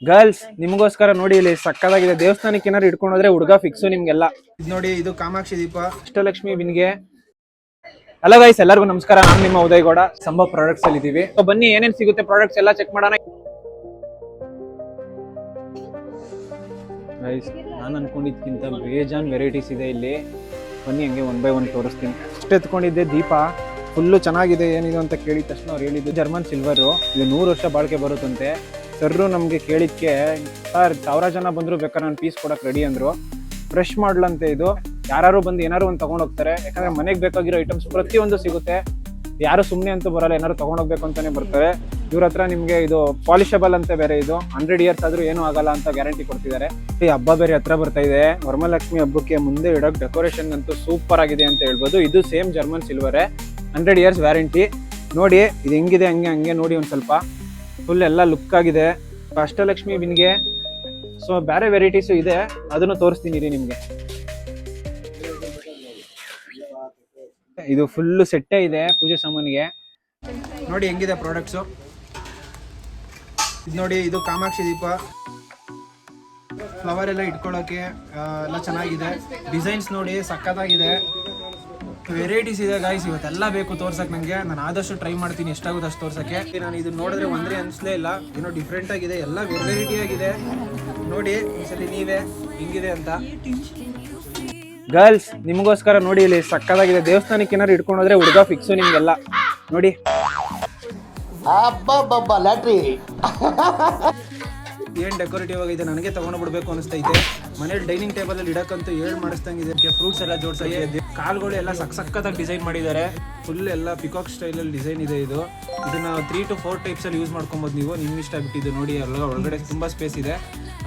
Girls ನಿಮಗೋಸ್ಕರ ನೋಡಿ ಇಲ್ಲಿ ಸಕ್ಕದಾಗಿದೆ. ದೇವಸ್ಥಾನಕ್ಕೆ ಏನಾರು ಇಟ್ಕೊಂಡು ಹೋದ್ರೆ ಹುಡುಗ ಫಿಕ್ಸ್ ನಿಮ್ಗೆಲ್ಲ. ಇದು ನೋಡಿ, ಇದು ಕಾಮಾಕ್ಷಿ ದೀಪ, ಅಷ್ಟಲಕ್ಷ್ಮಿ ಬಿನ್ಗೆ. ಹಲೋ ಗೈಸ್, ಎಲ್ಲರಿಗೂ ನಮಸ್ಕಾರ. ನಾನು ನಿಮ್ಮ ಉದಯಗೌಡ. ಸಂಭವ ಪ್ರಾಡಕ್ಟ್ಸ್ ಅಲ್ಲಿ ಇದೀವಿ. ಬನ್ನಿ ಏನೇನ್ ಸಿಗುತ್ತೆ ಪ್ರಾಡಕ್ಟ್ಸ್ ಎಲ್ಲ ಚೆಕ್ ಮಾಡೋಣ. ಗೈಸ್, ನಾನು ಅನ್ಕೊಂಡಿದ್ಕಿಂತ ಬೇಜಾನ್ ವೆರೈಟೀಸ್ ಇದೆ ಇಲ್ಲಿ. ಬನ್ನಿ ಹಂಗೆ ಒನ್ ಬೈ ಒನ್ ತೋರಿಸ್ತೀನಿ. ಅಷ್ಟು ಎತ್ಕೊಂಡಿದ್ದೆ ದೀಪ ಫುಲ್ಲು ಚೆನ್ನಾಗಿದೆ. ಏನಿದೆ ಅಂತ ಕೇಳಿದ ತಕ್ಷಣ ಅವ್ರು ಹೇಳಿದ್ದು ಜರ್ಮನ್ ಸಿಲ್ವರು, ಇದು 100 ವರ್ಷ ಬಾಳಿಕೆ ಬರುತ್ತಂತೆ. ಸರ್ರು ನಮಗೆ ಕೇಳಿದ್ಕೆ ಸರ್ 1000 ಜನ ಬಂದ್ರು ಬೇಕಾದ್ರೆ ನಾನು ಪೀಸ್ ಕೊಡಕ್ಕೆ ರೆಡಿ ಅಂದ್ರು. ಫ್ರೆಶ್ ಮಾಡ್ಲಂತೆ ಇದು. ಯಾರು ಬಂದು ಏನಾರು ಒಂದು ತಗೊಂಡ್ ಹೋಗ್ತಾರೆ, ಯಾಕಂದ್ರೆ ಮನೆಗೆ ಬೇಕಾಗಿರೋ ಐಟಮ್ಸ್ ಪ್ರತಿಯೊಂದು ಸಿಗುತ್ತೆ. ಯಾರು ಸುಮ್ಮನೆ ಅಂತೂ ಬರಲ್ಲ, ಏನಾರು ತಗೊಂಡೋಗ್ಬೇಕು ಅಂತಾನೆ ಬರ್ತಾರೆ. ಇವ್ರ ಹತ್ರ ನಿಮ್ಗೆ ಇದು ಪಾಲಿಷಬಲ್ ಅಂತ ಬೇರೆ, ಇದು 100 ಇಯರ್ಸ್ ಆದ್ರೂ ಏನೂ ಆಗಲ್ಲ ಅಂತ ಗ್ಯಾರಂಟಿ ಕೊಡ್ತಿದ್ದಾರೆ. ಈ ಹಬ್ಬ ಬೇರೆ ಹತ್ರ ಬರ್ತಾ ಇದೆ. ವರಮಹಾಲಕ್ಷ್ಮಿ ಹಬ್ಬಕ್ಕೆ ಮುಂದೆ ಇಡೋಕೆ ಡೆಕೋರೇಷನ್ ಅಂತೂ ಸೂಪರ್ ಆಗಿದೆ ಅಂತ ಹೇಳ್ಬೋದು. ಇದು ಸೇಮ್ ಜರ್ಮನ್ ಸಿಲ್ವರೇ, 100 ಇಯರ್ಸ್ ವ್ಯಾರಂಟಿ. ನೋಡಿ ಇದು ಹೆಂಗಿದೆ, ಹಂಗೆ ನೋಡಿ ಒಂದ್ ಸ್ವಲ್ಪ ಫುಲ್ ಎಲ್ಲ ಲುಕ್ ಆಗಿದೆ. ಅಷ್ಟಲಕ್ಷ್ಮಿ ಬಿನ್ಗೆ ಸೊ ಬೇರೆ ವೆರೈಟೀಸು ಇದೆ, ಅದನ್ನು ತೋರಿಸ್ತೀನಿ ರೀ ನಿಮ್ಗೆ. ಇದು ಫುಲ್ ಸೆಟ್ಟೇ ಇದೆ ಪೂಜೆ ಸಾಮಾನಿಗೆ. ನೋಡಿ ಹೆಂಗಿದೆ ಪ್ರಾಡಕ್ಟ್ಸು. ಇದು ನೋಡಿ, ಇದು ಕಾಮಾಕ್ಷಿ ದೀಪ, ಫ್ಲವರ್ ಎಲ್ಲ ಇಟ್ಕೊಳ್ಳೋಕೆ ಎಲ್ಲ ಚೆನ್ನಾಗಿದೆ. ಡಿಸೈನ್ಸ್ ನೋಡಿ ಸಕ್ಕತ್ತಾಗಿದೆ. ವೆರೈಟೀಸ್ ಇದೆ ಗಾಯ್ಸ್. ಇವತ್ತೆಲ್ಲ ಬೇಕು ತೋರ್ಸಕ್ಕೆ ನನಗೆ. ನಾನು ಆದಷ್ಟು ಟ್ರೈ ಮಾಡ್ತೀನಿ, ಎಷ್ಟಾಗುತ್ತೆ ಅಷ್ಟು ತೋರ್ಸಕ್ಕೆ. ನಾನು ಇದು ನೋಡಿದ್ರೆ ಒಂದ್ರೆ ಅನಿಸ್ಲೇ ಇಲ್ಲ, ಏನೋ ಡಿಫ್ರೆಂಟ್ ಆಗಿದೆ, ಎಲ್ಲ ವೆರೈಟಿ ಆಗಿದೆ. ನೋಡಿ ಒಂದ್ಸಲಿ ನೀವೇ ಹಿಂಗಿದೆ ಅಂತ. ಗರ್ಲ್ಸ್ ನಿಮಗೋಸ್ಕರ ನೋಡಿ ಇಲ್ಲಿ ಸಕ್ಕದಾಗಿದೆ. ದೇವಸ್ಥಾನಕ್ಕೆ ಏನಾರು ಇಟ್ಕೊಂಡು ಹೋದ್ರೆ ಹುಡುಗ ಫಿಕ್ಸು ನಿಮ್ಗೆಲ್ಲ. ನೋಡಿ ಏನ್ ಡೆಕೋರೇಟಿವ್ ಆಗಿದೆ, ನನಗೆ ತಗೊಂಡ್ಬಿಡ್ಬೇಕು ಅನಿಸ್ತೈತೆ. ಮನೇಲಿ ಡೈನಿಂಗ್ ಟೇಬಲ್ ಅಲ್ಲಿ ಇಡಕ್ಕಂತೂ ಮಾಡ್ಸ್ತಂಗಿದೆ. ಫ್ರೂಟ್ಸ್ ಎಲ್ಲ ಜೋಡ್ಸಾಗಿದೆ. ಕಾಲ್ಗಳು ಎಲ್ಲ ಸಕ್ಕತ್ತಾಗಿ ಡಿಸೈನ್ ಮಾಡಿದ್ದಾರೆ. ಫುಲ್ ಎಲ್ಲ ಪಿಕಾಕ್ ಸ್ಟೈಲ್ ಅಲ್ಲಿ ಡಿಸೈನ್ ಇದೆ. ಇದನ್ನ 3 to 4 ಟೈಪ್ಸ್ ಅಲ್ಲಿ ಯೂಸ್ ಮಾಡ್ಕೊಬೋದು ನೀವು, ನಿಮ್ ಇಷ್ಟ ಬಿಟ್ಟಿದ್ದು. ನೋಡಿ ಎಲ್ಲ ಒಳಗಡೆ ತುಂಬಾ ಸ್ಪೇಸ್ ಇದೆ.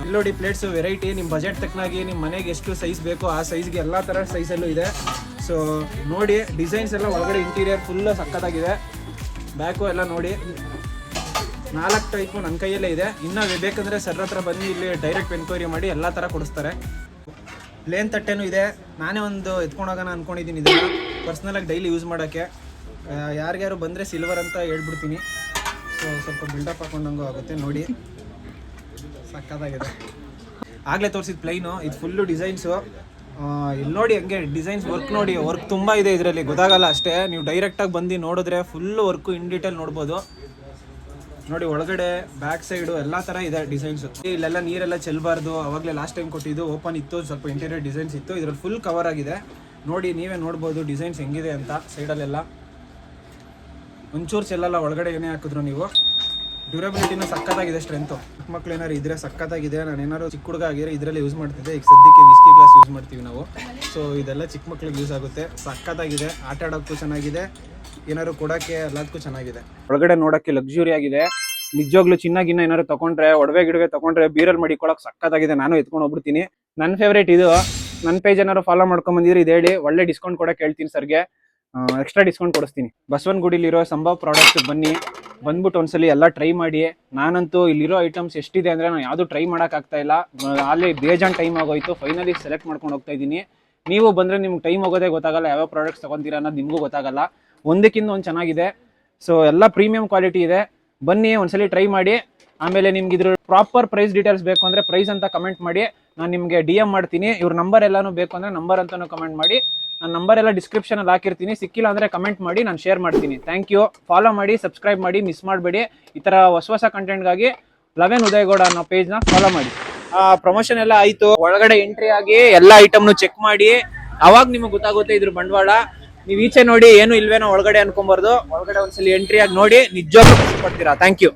ಅಲ್ಲಿ ನೋಡಿ ಪ್ಲೇಟ್ಸ್ ವೆರೈಟಿ, ನಿಮ್ ಬಜೆಟ್ ತಕ್ಕನಾಗಿ ನಿಮ್ ಮನೆಗೆ ಎಷ್ಟು ಸೈಜ್ ಬೇಕೋ ಆ ಸೈಜ್ಗೆ ಎಲ್ಲಾ ತರ ಸೈಜಲ್ಲೂ ಇದೆ. ಸೊ ನೋಡಿ ಡಿಸೈನ್ಸ್ ಎಲ್ಲ ಒಳಗಡೆ ಇಂಟೀರಿಯರ್ ಫುಲ್ ಸಕ್ಕತ್ತಾಗಿದೆ. ಬ್ಯಾಕು ಎಲ್ಲ ನೋಡಿ 4 ಟೈಪು ನನ್ನ ಕೈಯಲ್ಲೇ ಇದೆ. ಇನ್ನೂ ಬೇಕಂದ್ರೆ ಸರ್ ಹತ್ರ ಬಂದು ಇಲ್ಲಿ ಡೈರೆಕ್ಟ್ ಎನ್ಕ್ವೈರಿ ಮಾಡಿ ಎಲ್ಲ ಥರ ಕೊಡಿಸ್ತಾರೆ. ಪ್ಲೇನ್ ತಟ್ಟೆನೂ ಇದೆ. ನಾನೇ ಒಂದು ಎತ್ಕೊಂಡೋಗೋಣ ಅಂದ್ಕೊಂಡಿದ್ದೀನಿ. ಇದನ್ನು ಪರ್ಸ್ನಲಾಗಿ ಡೈಲಿ ಯೂಸ್ ಮಾಡೋಕ್ಕೆ. ಯಾರ್ಯಾರು ಬಂದರೆ ಸಿಲ್ವರ್ ಅಂತ ಹೇಳ್ಬಿಡ್ತೀನಿ. ಸೊ ಸ್ವಲ್ಪ ಬಿಲ್ಡಪ್ ಹಾಕೊಂಡಂಗೂ ಆಗುತ್ತೆ. ನೋಡಿ ಸಕ್ಕತ್ತಾಗಿದೆ. ಆಗಲೇ ತೋರಿಸಿದ ಪ್ಲೈನು, ಇದು ಫುಲ್ಲು ಡಿಸೈನ್ಸು. ಇಲ್ಲಿ ನೋಡಿ ಹಂಗೆ ಡಿಸೈನ್ಸ್ ವರ್ಕ್ ನೋಡಿ, ವರ್ಕ್ ತುಂಬ ಇದೆ ಇದರಲ್ಲಿ, ಗೊತ್ತಾಗಲ್ಲ ಅಷ್ಟೇ. ನೀವು ಡೈರೆಕ್ಟಾಗಿ ಬಂದು ನೋಡಿದ್ರೆ ಫುಲ್ಲು ವರ್ಕು ಇನ್ ಡೀಟೇಲ್ ನೋಡ್ಬೋದು. ನೋಡಿ ಒಳಗಡೆ ಬ್ಯಾಕ್ ಸೈಡು ಎಲ್ಲ ಥರ ಇದೆ ಡಿಸೈನ್ಸು. ಇಲ್ಲೆಲ್ಲ ನೀರೆಲ್ಲ ಚೆಲ್ಲಬಾರ್ದು, ಅವಾಗಲೇ ಲಾಸ್ಟ್ ಟೈಮ್ ಕೊಟ್ಟಿದ್ದು ಓಪನ್ ಇತ್ತು, ಸ್ವಲ್ಪ ಇಂಟೀರಿಯರ್ ಡಿಸೈನ್ಸ್ ಇತ್ತು. ಇದ್ರಲ್ಲಿ ಫುಲ್ ಕವರ್ ಆಗಿದೆ. ನೋಡಿ ನೀವೇ ನೋಡ್ಬೋದು ಡಿಸೈನ್ಸ್ ಹೆಂಗಿದೆ ಅಂತ. ಸೈಡಲ್ಲೆಲ್ಲ ಒಂಚೂರು ಚೆಲ್ಲಲ್ಲ ಒಳಗಡೆ ಏನೇ ಹಾಕಿದ್ರು ನೀವು. ಡ್ಯೂರಬಿಲಿಟಿನೂ ಸಕ್ಕತ್ತಾಗಿದೆ, ಸ್ಟ್ರೆಂತು. ಚಿಕ್ಕ ಮಕ್ಳು ಏನಾರು ಇದ್ರೆ ಸಕ್ಕತ್ತಾಗಿದೆ. ನಾನು ಏನಾರು ಚಿಕ್ಕ ಹುಡುಗ ಆಗಿದ್ರೆ ಇದರಲ್ಲಿ ಯೂಸ್ ಮಾಡ್ತಿದ್ದೆ. ಈಗ ಸದ್ಯಕ್ಕೆ ವಿಸ್ಕಿ ಗ್ಲಾಸ್ ಯೂಸ್ ಮಾಡ್ತೀವಿ ನಾವು. ಸೊ ಇದೆಲ್ಲ ಚಿಕ್ಕ ಮಕ್ಳಿಗೆ ಯೂಸ್ ಆಗುತ್ತೆ. ಸಕ್ಕತ್ತಾಗಿದೆ, ಆಟ ಆಡೋಕ್ಕೂ ಚೆನ್ನಾಗಿದೆ, ಏನಾದ್ರು ಕೊಡೋಕ್ಕೆ ಎಲ್ಲದಕ್ಕೂ ಚೆನ್ನಾಗಿದೆ. ಒಳಗಡೆ ನೋಡೋಕ್ಕೆ ಲಕ್ಸುರಿ ಆಗಿದೆ. ನಿಜವಾಗ್ಲೂ ಚಿನ್ನಾಗಿನ್ನ ಏನಾದ್ರು ತಗೊಂಡ್ರೆ, ಒಡವೆ ಗಿಡವೆ ತಗೊಂಡ್ರೆ ಬೀರಲ್ಲಿ ಮಡಿಕೊಳಕ್ ಸಕ್ಕತ್ತಾಗಿದೆ. ನಾನು ಎತ್ಕೊಂಡು ಹೋಗ್ಬಿಡ್ತೀನಿ. ನನ್ನ ಫೇವ್ರೇಟ್ ಇದು. ನನ್ನ ಪೇಜ್ ಏನಾರು ಫಾಲೋ ಮಾಡ್ಕೊಂಡ್ ಬಂದಿದ್ರೆ ಇದು ಹೇಳಿ, ಒಳ್ಳೆ ಡಿಸ್ಕೌಂಟ್ ಕೊಡಕ್ಕೆ ಹೇಳ್ತೀನಿ ಸರ್ಗೆ. ಎಕ್ಸ್ಟ್ರಾ ಡಿಸ್ಕೌಂಟ್ ಕೊಡಿಸ್ತೀನಿ. ಬಸವನಗುಡಿಲಿರೋ ಸಂಭವ ಪ್ರಾಡಕ್ಟ್ ಬನ್ನಿ, ಬಂದ್ಬಿಟ್ಟು ಒಂದ್ಸಲಿ ಎಲ್ಲ ಟ್ರೈ ಮಾಡಿ. ನಾನಂತೂ ಇಲ್ಲಿರೋ ಐಟಮ್ಸ್ ಎಷ್ಟಿದೆ ಅಂದರೆ ನಾನು ಯಾವುದು ಟ್ರೈ ಮಾಡೋಕ್ಕಾಗ್ತಾ ಇಲ್ಲ. ಅಲ್ಲಿ ಬೇಜಾನ್ ಟೈಮ್ ಆಗೋಯ್ತು. ಫೈನಲಿ ಸೆಲೆಕ್ಟ್ ಮಾಡ್ಕೊಂಡು ಹೋಗ್ತಾ ಇದ್ದೀನಿ. ನೀವು ಬಂದರೆ ನಿಮ್ಗೆ ಟೈಮ್ ಹೋಗೋದೇ ಗೊತ್ತಾಗಲ್ಲ, ಯಾವ್ಯಾವ ಪ್ರಾಡಕ್ಟ್ಸ್ ತೊಗೊತೀರ ಅನ್ನೋದು ನಿಮಗೂ ಗೊತ್ತಾಗಲ್ಲ. ಒಂದಕ್ಕಿಂತ ಒಂದು ಚೆನ್ನಾಗಿದೆ. ಸೊ ಎಲ್ಲ ಪ್ರೀಮಿಯಂ ಕ್ವಾಲಿಟಿ ಇದೆ. ಬನ್ನಿ ಒಂದ್ಸಲಿ ಟ್ರೈ ಮಾಡಿ. ಆಮೇಲೆ ನಿಮ್ಗೆ ಇದ್ರ ಪ್ರಾಪರ್ ಪ್ರೈಸ್ ಡೀಟೇಲ್ಸ್ ಬೇಕು ಅಂದರೆ ಪ್ರೈಸ್ ಅಂತ ಕಮೆಂಟ್ ಮಾಡಿ, ನಾನು ನಿಮಗೆ DM ಮಾಡ್ತೀನಿ. ಇವ್ರ ನಂಬರ್ ಎಲ್ಲಾನು ಬೇಕು ಅಂದರೆ ನಂಬರ್ ಅಂತಲೂ ಕಮೆಂಟ್ ಮಾಡಿ. ನಾನು ನಂಬರ್ ಎಲ್ಲ ಡಿಸ್ಕ್ರಿಪ್ಷನಲ್ಲಿ ಹಾಕಿರ್ತೀನಿ. ಸಿಕ್ಕಿಲ್ಲ ಅಂದರೆ ಕಮೆಂಟ್ ಮಾಡಿ, ನಾನು ಶೇರ್ ಮಾಡ್ತೀನಿ. Thank you. ಫಾಲೋ ಮಾಡಿ, ಸಬ್ಸ್ಕ್ರೈಬ್ ಮಾಡಿ, ಮಿಸ್ ಮಾಡಬೇಡಿ. ಈ ಥರ ಹೊಸ ಕಂಟೆಂಟ್ಗಾಗಿ 11 ಉದಯಗೌಡ ಅನ್ನೋ ಪೇಜ್ನ ಫಾಲೋ ಮಾಡಿ. ಪ್ರಮೋಷನ್ ಎಲ್ಲ ಆಯಿತು. ಒಳಗಡೆ ಎಂಟ್ರಿ ಆಗಿ ಎಲ್ಲ ಐಟಮ್ನು ಚೆಕ್ ಮಾಡಿ, ಅವಾಗ ನಿಮಗೆ ಗೊತ್ತಾಗುತ್ತೆ ಇದ್ರ ಬಂಡವಾಳ. ನೀವು ಈಚೆ ನೋಡಿ ಏನು ಇಲ್ವೇನೋ ಒಳಗಡೆ ಅನ್ಕೊಂಬಾರ್ದು. ಒಳಗಡೆ ಒಂದ್ಸಲಿ ಎಂಟ್ರಿ ಆಗಿ ನೋಡಿ, ನಿಜವಾಗ್ಲೂ ಖುಷಿ ಪಡ್ತೀರಾ. Thank you.